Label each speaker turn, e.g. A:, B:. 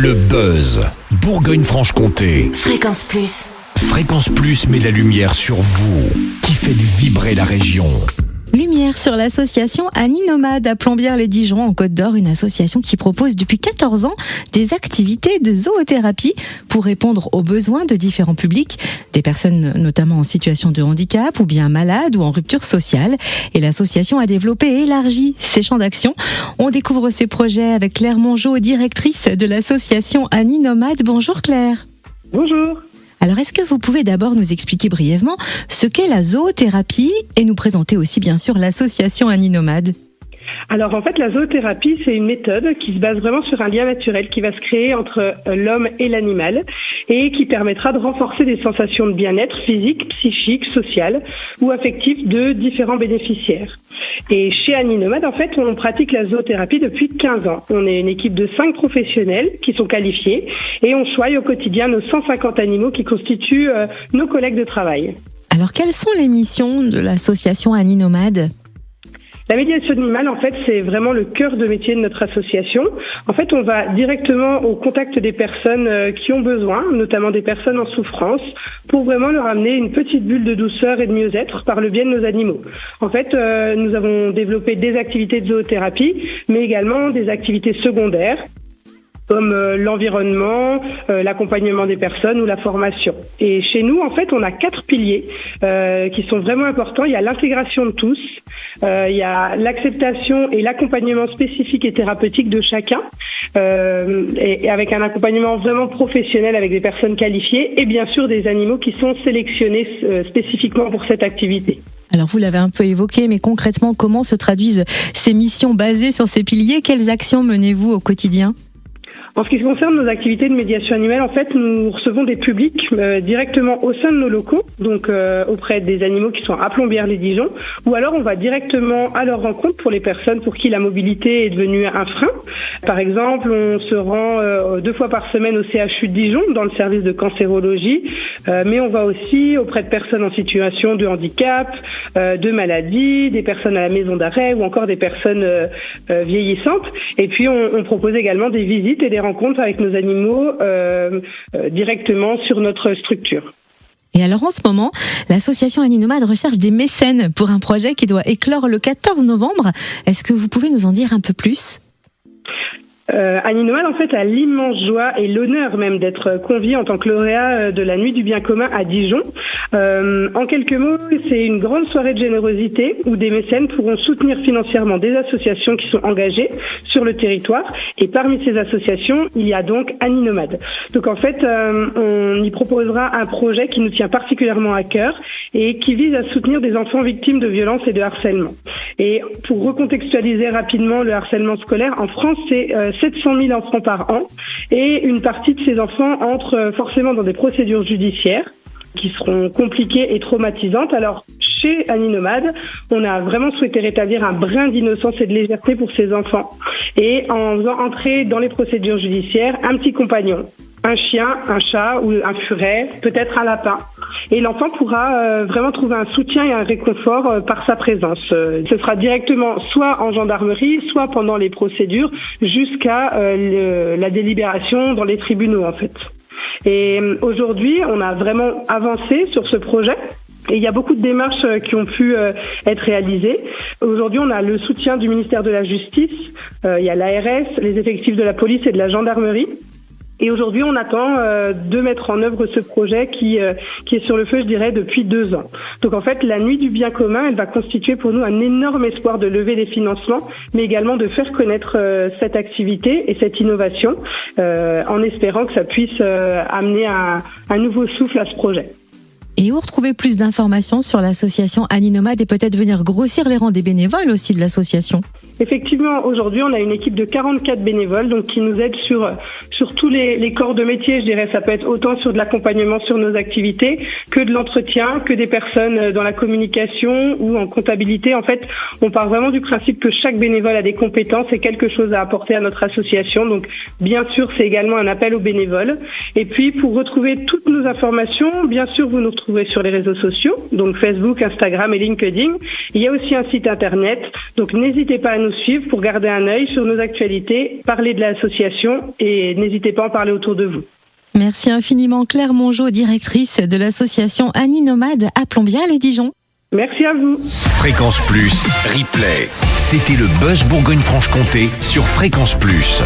A: Le buzz. Bourgogne-Franche-Comté.
B: Fréquence Plus.
A: Fréquence Plus met la lumière sur vous, qui faites vibrer la région.
C: Lumière sur l'association Annie Nomade à Plombières-les-Dijon en Côte d'Or, une association qui propose depuis 14 ans des activités de zoothérapie pour répondre aux besoins de différents publics, des personnes notamment en situation de handicap ou bien malades ou en rupture sociale. Et l'association a développé et élargi ses champs d'action. On découvre ses projets avec Claire Mongeau, directrice de l'association Annie Nomade. Bonjour Claire.
D: Bonjour.
C: Alors, est-ce que vous pouvez d'abord nous expliquer brièvement ce qu'est la zoothérapie et nous présenter aussi, bien sûr, l'association Annie Nomade ?
D: Alors en fait, la zoothérapie, c'est une méthode qui se base vraiment sur un lien naturel qui va se créer entre l'homme et l'animal et qui permettra de renforcer des sensations de bien-être physique, psychique, social ou affectif de différents bénéficiaires. Et chez Annie Nomade, en fait, on pratique la zoothérapie depuis 15 ans. On est une équipe de 5 professionnels qui sont qualifiés et on choisit au quotidien nos 150 animaux qui constituent nos collègues de travail.
C: Alors, quelles sont les missions de l'association Annie Nomade ?
D: La médiation animale, en fait, c'est vraiment le cœur de métier de notre association. En fait, on va directement au contact des personnes qui ont besoin, notamment des personnes en souffrance, pour vraiment leur amener une petite bulle de douceur et de mieux-être par le biais de nos animaux. En fait, nous avons développé des activités de zoothérapie, mais également des activités secondaires, comme l'environnement, l'accompagnement des personnes ou la formation. Et chez nous, en fait, on a 4 piliers qui sont vraiment importants. Il y a l'intégration de tous, il y a l'acceptation et l'accompagnement spécifique et thérapeutique de chacun, et avec un accompagnement vraiment professionnel avec des personnes qualifiées et bien sûr des animaux qui sont sélectionnés spécifiquement pour cette activité.
C: Alors vous l'avez un peu évoqué, mais concrètement, comment se traduisent ces missions basées sur ces piliers ? Quelles actions menez-vous au quotidien ?
D: En ce qui concerne nos activités de médiation animale, en fait, nous recevons des publics directement au sein de nos locaux, donc auprès des animaux qui sont à Plombières-les-Dijon, ou alors on va directement à leur rencontre pour les personnes pour qui la mobilité est devenue un frein. Par exemple, on se rend 2 fois par semaine au CHU de Dijon, dans le service de cancérologie, mais on va aussi auprès de personnes en situation de handicap, de maladie, des personnes à la maison d'arrêt ou encore des personnes vieillissantes. Et puis on propose également des visites et des rencontres avec nos animaux directement sur notre structure.
C: Et alors en ce moment, l'association Annie Nomade recherche des mécènes pour un projet qui doit éclore le 14 novembre. Est-ce que vous pouvez nous en dire un peu plus ?
D: Annie Nomade, en fait, a l'immense joie et l'honneur même d'être conviée en tant que lauréat de la Nuit du Bien Commun à Dijon. En quelques mots, c'est une grande soirée de générosité où des mécènes pourront soutenir financièrement des associations qui sont engagées sur le territoire. Et parmi ces associations, il y a donc Annie Nomade. Donc en fait, on y proposera un projet qui nous tient particulièrement à cœur et qui vise à soutenir des enfants victimes de violences et de harcèlement. Et pour recontextualiser rapidement le harcèlement scolaire, en France, c'est 700 000 enfants par an et une partie de ces enfants entrent forcément dans des procédures judiciaires qui seront compliquées et traumatisantes. Alors, chez Annie Nomade, on a vraiment souhaité rétablir un brin d'innocence et de légèreté pour ces enfants et en faisant entrer dans les procédures judiciaires un petit compagnon. Un chien, un chat ou un furet, peut-être un lapin. Et l'enfant pourra vraiment trouver un soutien et un réconfort par sa présence. Ce sera directement soit en gendarmerie, soit pendant les procédures, jusqu'à la délibération dans les tribunaux en fait. Et aujourd'hui, on a vraiment avancé sur ce projet. Et il y a beaucoup de démarches qui ont pu être réalisées. Aujourd'hui, on a le soutien du ministère de la Justice, il y a l'ARS, les effectifs de la police et de la gendarmerie. Et aujourd'hui, on attend de mettre en œuvre ce projet qui est sur le feu, je dirais, depuis 2 ans. Donc en fait, la Nuit du Bien Commun, elle va constituer pour nous un énorme espoir de lever les financements, mais également de faire connaître cette activité et cette innovation, en espérant que ça puisse amener un nouveau souffle à ce projet.
C: Et où retrouver plus d'informations sur l'association Annie Nomade et peut-être venir grossir les rangs des bénévoles aussi de l'association ?
D: Effectivement, aujourd'hui, on a une équipe de 44 bénévoles donc qui nous aident sur tous les corps de métier, je dirais. Ça peut être autant sur de l'accompagnement sur nos activités que de l'entretien, que des personnes dans la communication ou en comptabilité. En fait, on part vraiment du principe que chaque bénévole a des compétences et quelque chose à apporter à notre association. Donc, bien sûr, c'est également un appel aux bénévoles. Et puis, pour retrouver toutes nos informations, bien sûr, vous nous retrouverez sur les réseaux sociaux, donc Facebook, Instagram et LinkedIn. Il y a aussi un site internet, donc n'hésitez pas à nous suivre pour garder un œil sur nos actualités, parler de l'association et n'hésitez n'hésitez pas à en parler autour de vous.
C: Merci infiniment Claire Mongeau, directrice de l'association Annie Nomade à Plombières-les-Dijon.
D: Merci à vous.
A: Fréquence Plus, replay. C'était le Buzz Bourgogne-Franche-Comté sur Fréquence Plus.